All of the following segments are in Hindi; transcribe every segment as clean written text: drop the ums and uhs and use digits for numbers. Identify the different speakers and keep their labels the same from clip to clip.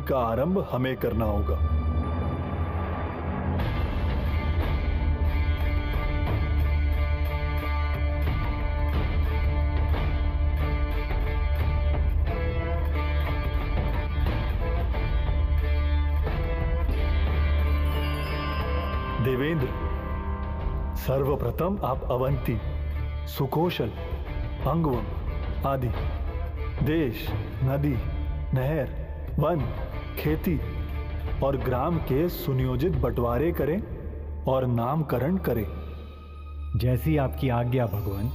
Speaker 1: का आरंभ हमें करना होगा। देवेंद्र, सर्वप्रथम आप अवंती, सुकोशल, अंगवम आदि देश, नदी, नहर, वन, खेती और ग्राम के सुनियोजित बंटवारे करें और नामकरण करें।
Speaker 2: जैसी आपकी आज्ञा भगवान।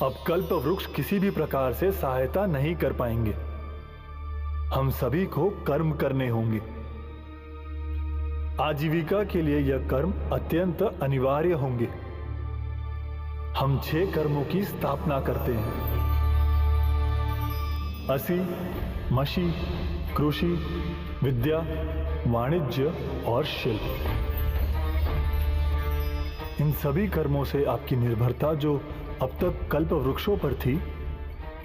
Speaker 1: अब कल्प वृक्ष किसी भी प्रकार से सहायता नहीं कर पाएंगे। हम सभी को कर्म करने होंगे। आजीविका के लिए यह कर्म अत्यंत अनिवार्य होंगे। हम 6 कर्मों की स्थापना करते हैं: असी, मशी, कृषि, विद्या, वाणिज्य और शिल्प। इन सभी कर्मों से आपकी निर्भरता जो अब तक कल्प वृक्षों पर थी,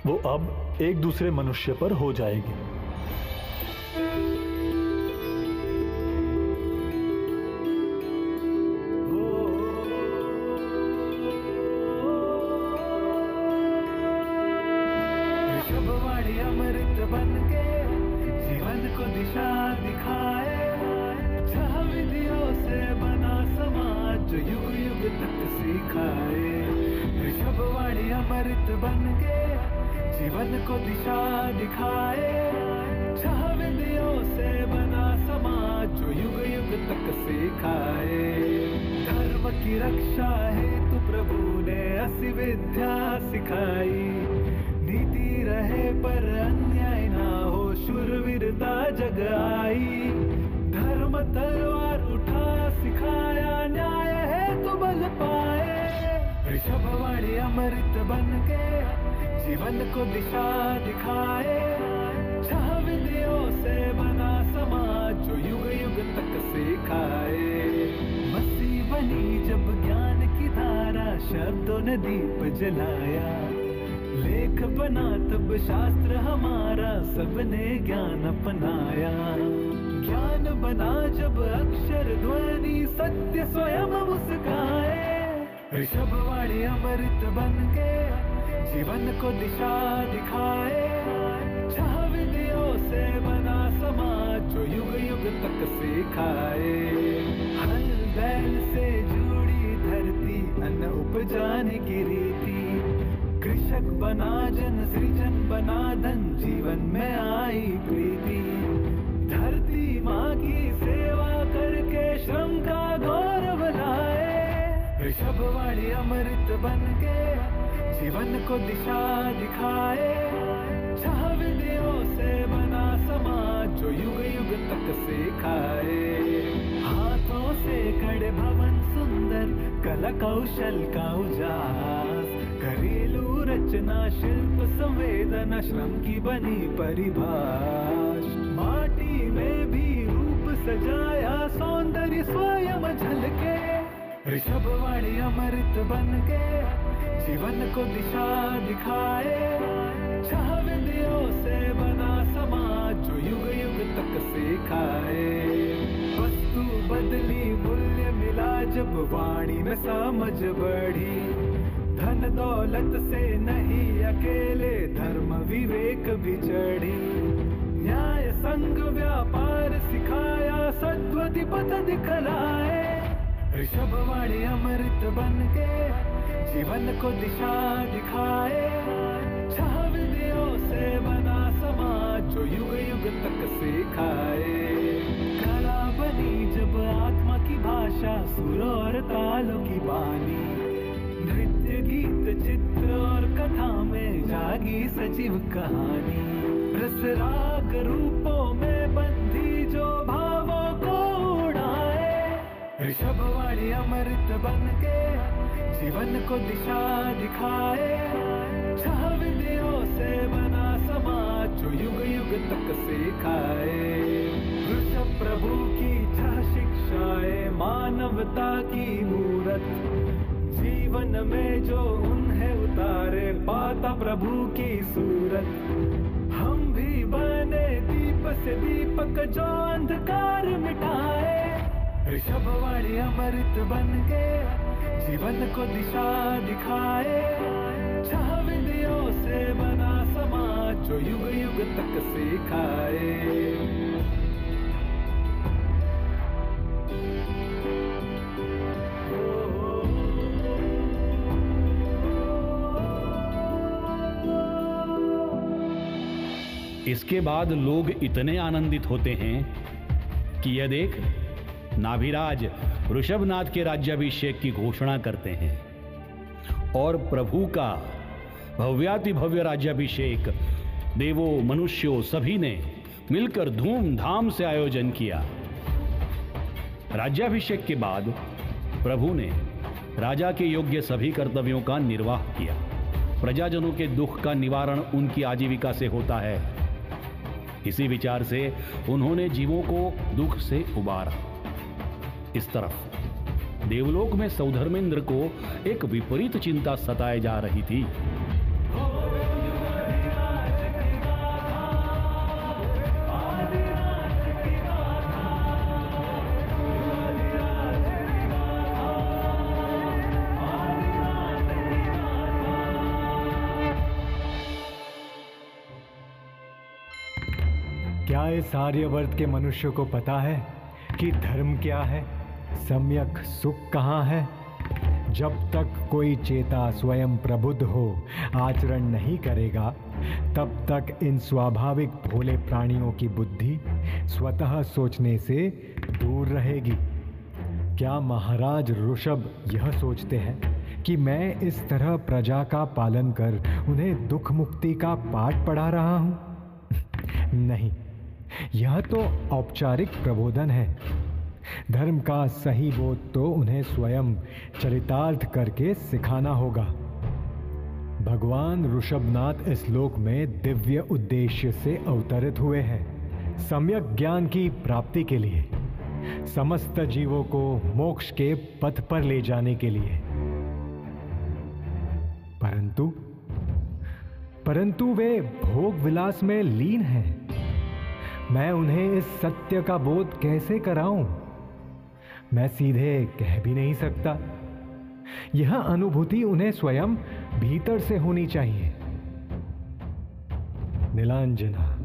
Speaker 1: वो अब एक दूसरे मनुष्य पर हो जाएगी।
Speaker 3: अमृत बन के जीवन को दिशा दिखाए, छह विधियों से बना समाज जो युग युग तक सिखाए। ऋषभवाणी अमृत बन के जीवन को दिशा दिखाए, छह विधियों से बना समाज जो युग युग तक सिखाए। धर्म की रक्षा हेतु प्रभु ने 80 विद्या सिखाई, नीति रहे पर अन्याय ना हो, शूरवीरता जग आई। धर्म तलवार उठा सिखाया, न्याय है तो बल पाए। ऋषभवाणी अमृत बन के जीवन को दिशा दिखाए, छह विधियों से बना समाज जो युग युग तक सिखाए। मसी बनी जब ज्ञान की धारा, शब्दों ने दीप जलाया। लेख बना तब शास्त्र हमारा, सबने ज्ञान अपनाया। ज्ञान बना जब अक्षर ध्वनि, सत्य स्वयं मुस्काए। ऋषभवाणी अमृत बन के जीवन को दिशा दिखाए, छह विधियों से बना समाज जो युग युग तक सिखाए। हल बैल से जुड़ी धरती, अन्न उपजाने की रीति। कृषक बना जन, सृजन बना धन, जीवन में आई प्रीति। धरती माँ की सेवा करके श्रम का गौरव लाए। ऋषभवाणी अमृत बन के जीवन को दिशा दिखाए, छह विधियों से बना समाज जो युग युग तक सिखाए। हाथों से गढ़े भवन सुंदर, कला कौशल का उजास। घरेलू रचना, शिल्प संवेदना, श्रम की बनी परिभाष। माटी में भी रूप सजाया, सौंदर्य स्वयं झलके। ऋषभवाणी अमृत बन के जीवन को दिशा दिखाए, छह विधियों से बना समाज जो युग युग तक सिखाए। वस्तु बदली, मूल्य मिला जब वाणी में समझ बढ़ी। धन दौलत से नहीं अकेले, धर्म विवेक भी चढ़ी। न्याय संग व्यापार सिखाया, सद्गति पथ दिखलाए। ऋषभवाणी अमृत बन के जीवन को दिशा दिखाए, छह विधियों से बना समाज जो युग युग तक सिखाए। कला बनी जब आत्मा की भाषा, सुर और तालों की बानी। नृत्य गीत चित्र और कथा में जागी सजीव कहानी। रस राग रूपों में बंधी जो भावों को उड़ाए। ऋषभवाणी अमृत बन के जीवन को दिशा दिखाए, छह विधियों से बना समाज जो युग युग तक सिखाए। ऋषभ प्रभु की छह शिक्षाएं, मानवता की मूरत। जीवन में जो उन्हें उतारे, पाता प्रभु की सूरत। हम भी बने दीप से दीपक जो अंधकार मिटाए। ऋषभवाणी अमृत बन के जीवन को दिशा दिखाए। छह विधियों से बना समाज जो युग युग तक सिखाए।
Speaker 4: इसके बाद लोग इतने आनंदित होते हैं कि यह देख नाभिराज ऋषभनाथ के राज्याभिषेक की घोषणा करते हैं और प्रभु का भव्याति भव्य राज्याभिषेक देवों मनुष्यों सभी ने मिलकर धूमधाम से आयोजन किया। राज्याभिषेक के बाद प्रभु ने राजा के योग्य सभी कर्तव्यों का निर्वाह किया। प्रजाजनों के दुख का निवारण उनकी आजीविका से होता है। इसी विचार से उन्होंने जीवों को दुख से उबारा। इस तरफ देवलोक में सौधर्मेंद्र को एक विपरीत चिंता सताए जा रही थी।
Speaker 2: क्या इस आर्यवर्त के मनुष्य को पता है कि धर्म क्या है, सम्यक सुख कहाँ है? जब तक कोई चेता स्वयं प्रबुद्ध हो आचरण नहीं करेगा, तब तक इन स्वाभाविक भोले प्राणियों की बुद्धि स्वतः सोचने से दूर रहेगी। क्या महाराज ऋषभ यह सोचते हैं कि मैं इस तरह प्रजा का पालन कर उन्हें दुख मुक्ति का पाठ पढ़ा रहा हूं? नहीं, यह तो औपचारिक प्रबोधन है। धर्म का सही बोध तो उन्हें स्वयं चरितार्थ करके सिखाना होगा। भगवान ऋषभनाथ इस लोक में दिव्य उद्देश्य से अवतरित हुए हैं, सम्यक ज्ञान की प्राप्ति के लिए, समस्त जीवों को मोक्ष के पथ पर ले जाने के लिए। परंतु वे भोग विलास में लीन हैं। मैं उन्हें इस सत्य का बोध कैसे कराऊं? मैं सीधे कह भी नहीं सकता। यह अनुभूति उन्हें स्वयं भीतर से होनी चाहिए। नीलांजना,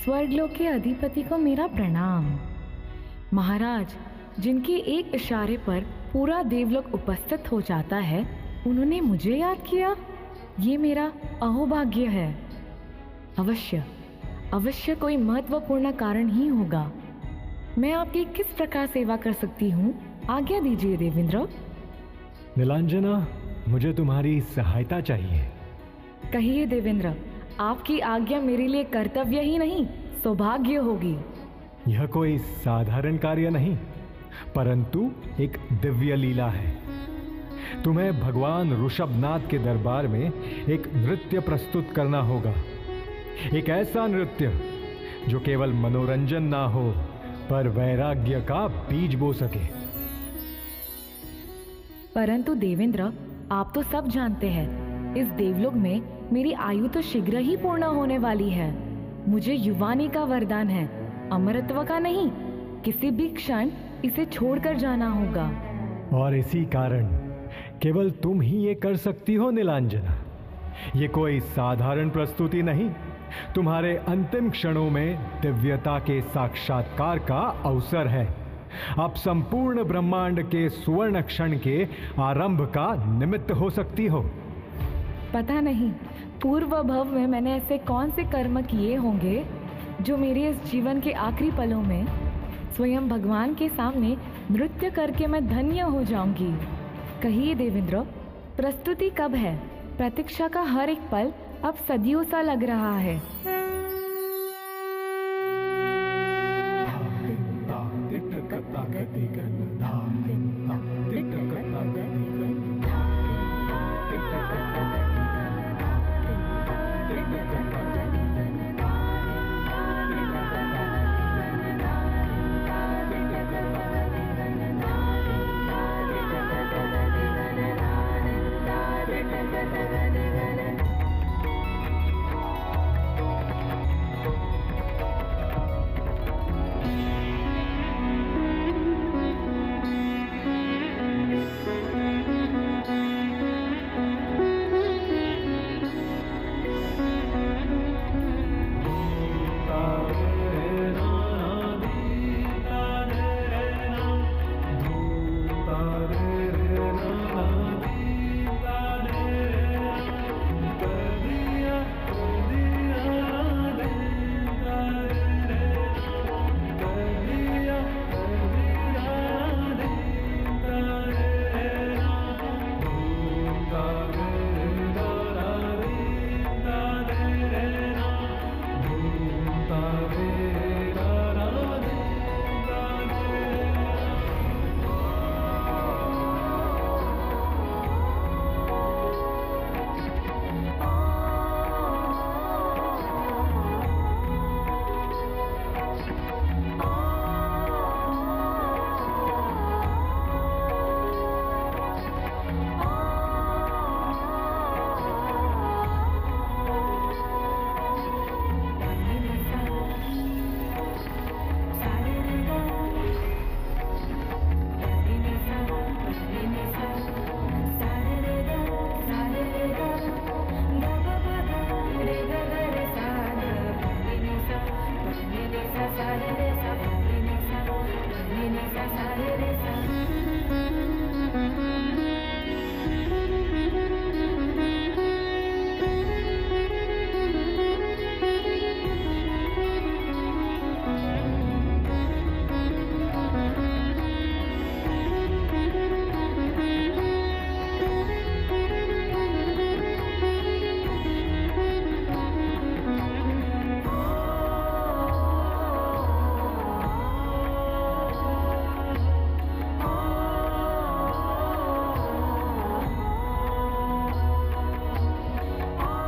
Speaker 5: स्वर्गलोक के अधिपति को मेरा प्रणाम। महाराज, जिनके एक इशारे पर पूरा देवलोक उपस्थित हो जाता है, उन्होंने मुझे याद किया। ये मेरा अहोभाग्य है। अवश्य कोई महत्वपूर्ण कारण ही होगा। मैं आपकी किस प्रकार सेवा कर सकती हूँ? आज्ञा दीजिए देवेंद्र।
Speaker 2: नीलांजना, मुझे तुम्हारी सहायता चाहिए।
Speaker 5: कहिए देवेंद्र, आपकी आज्ञा मेरे लिए कर्तव्य ही नहीं, सौभाग्य होगी।
Speaker 2: यह कोई साधारण कार्य नहीं, परंतु एक दिव्य लीला है। तुम्हें भगवान ऋषभनाथ के दरबार में एक नृत्य प्रस्तुत करना होगा। एक ऐसा नृत्य जो केवल मनोरंजन ना हो, पर वैराग्य का बीज बो सके।
Speaker 5: परंतु देवेंद्र, आप तो सब जानते हैं, इस देवलोक में मेरी आयु तो शीघ्र ही पूर्ण होने वाली है। मुझे युवानी का वरदान है, अमरत्व का नहीं। किसी भी क्षण इसे छोड़कर जाना होगा।
Speaker 2: और इसी कारण केवल तुम ही ये कर सकती हो नीलांजना। ये कोई साधारण प्रस्तुति नहीं, तुम्हारे अंतिम क्षणों में दिव्यता के साक्षात्कार का अवसर है। आप संपूर्ण ब्रह्मांड के सुवर्ण क्षण के आरंभ का निमित्त हो सकती हो।
Speaker 5: पता नहीं पूर्व भव में मैंने ऐसे कौन से कर्म किए होंगे जो मेरे इस जीवन के आखिरी पलों में स्वयं भगवान के सामने नृत्य करके मैं धन्य हो जाऊंगी। कहिए देवेंद्र, प्रस्तुति कब है? प्रतीक्षा का हर एक पल अब सदियों सा लग रहा है।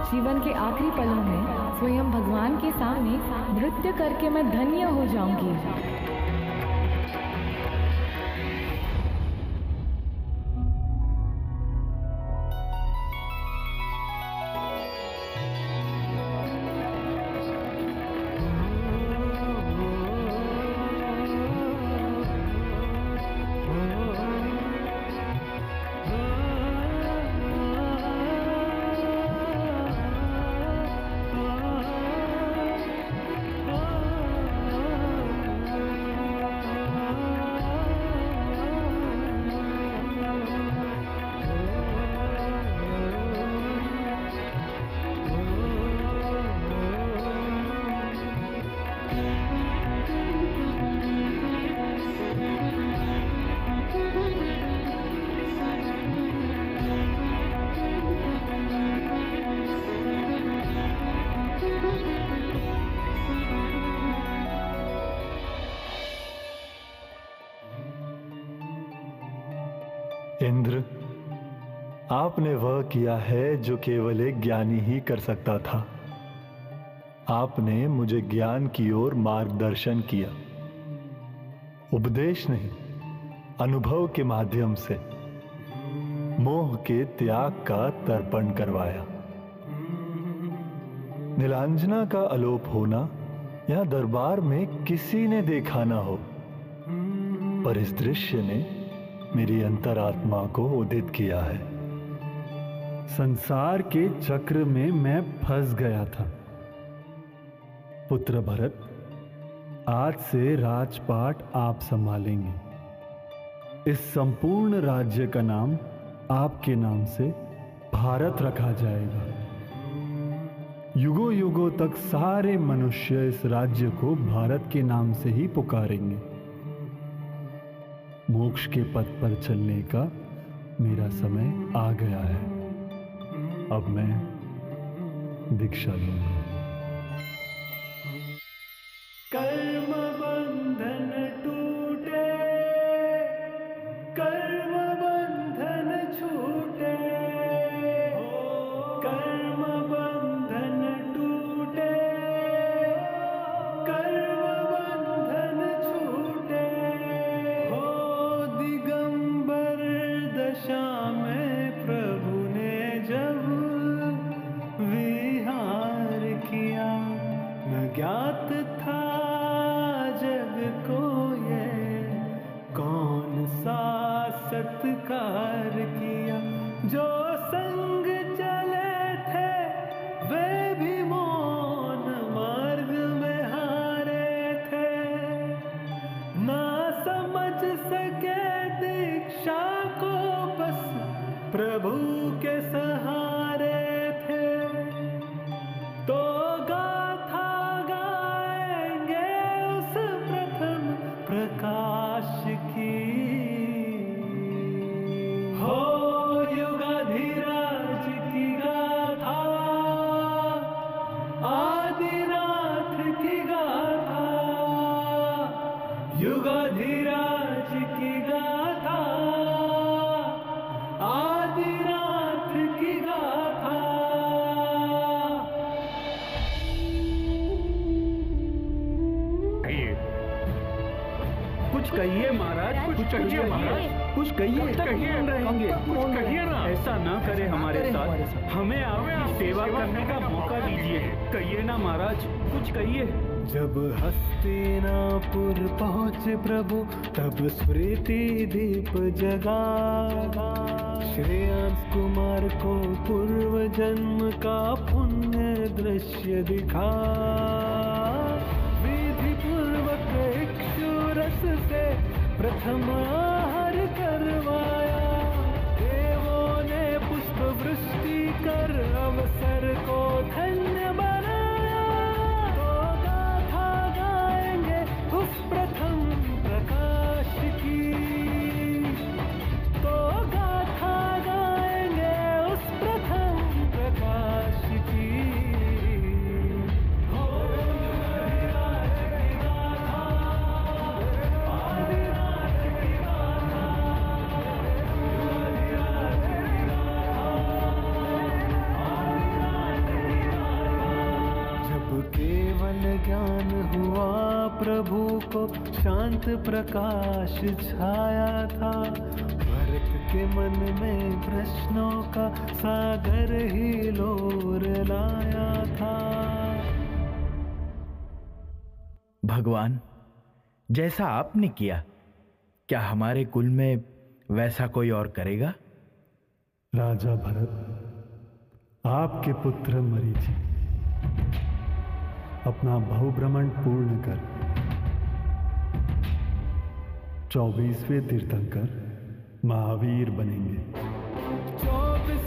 Speaker 5: जीवन के आखिरी पलों में स्वयं भगवान के सामने नृत्य करके मैं धन्य हो जाऊंगी।
Speaker 1: इंद्र, आपने वह किया है जो केवल एक ज्ञानी ही कर सकता था। आपने मुझे ज्ञान की ओर मार्गदर्शन किया, उपदेश नहीं, अनुभव के माध्यम से मोह के त्याग का तर्पण करवाया। नीलांजना का अलोप होना यहां दरबार में किसी ने देखा ना हो, पर इस दृश्य ने मेरी अंतरात्मा को उदित किया है।
Speaker 6: संसार के चक्र में मैं फंस गया था। पुत्र भरत, आज से राजपाट आप संभालेंगे। इस संपूर्ण राज्य का नाम आपके नाम से भारत रखा जाएगा। युगों युगों तक सारे मनुष्य इस राज्य को भारत के नाम से ही पुकारेंगे। मोक्ष के पथ पर चलने का मेरा समय आ गया है। अब मैं दीक्षा लूंगा।
Speaker 3: कर्म बंधन टूटे, कर्म बंधन छूटे, कर्म बंधन टूटे, कर्म बंधन छूटे। हो दिगंबर दशा में प्रभु ने जब विहार किया, न ज्ञात था जग को ये कौन सा सत्कार किया। जो संग चले थे वे भी मौन मार्ग में हारे थे, ना समझ सके दीक्षा को बस प्रभु के सहारे थे। तो गाथा गाएंगे उस प्रथम प्रकाश की। हो युगाधिराज की गाथा, आदिनाथ की गाथा, युगाधिराज की गाथा, आदिनाथ की गाथा।
Speaker 7: कुछ कहिए महाराज, कुछ कहिए महाराज, कुछ कहिए, रहेंगे, कुछ कहिए ना। ऐसा ना करे हमारे साथ, हमें आपकी सेवा करने का मौका दीजिए। कहिए ना महाराज, कुछ कहिए।
Speaker 3: जब हस्तिनापुर पहुँचे प्रभु तब स्मृति दीप जगा, श्रेयांश कुमार को पूर्व जन्म का पुण्य दृश्य दिखा। विधि पूर्वक इक्षुरस से प्रथम आहार करवाया, देवों ने पुष्प वृष्टि कर अवसर को धन्य बनाया। तो गाथा गाएंगे उस प्रथम प्रकाश की, तो गाथा गाएंगे उस प्रथम प्रकाश की। हो युगाधिराज की गाथा, आदिनाथ की गाथा, युगाधिराज की गाथा, आदिनाथ की गाथा। जब केवल ज्ञान हुआ प्रभु को शांत प्रकाश छाया था, भरत के मन में प्रश्नों का सागर ही लोर लाया था।
Speaker 8: भगवान, जैसा आपने किया, क्या हमारे कुल में वैसा कोई और करेगा?
Speaker 6: राजा भरत, आपके पुत्र मरीचि अपना बहुभ्रमण पूर्ण कर 24वें तीर्थंकर महावीर बनेंगे।
Speaker 3: 24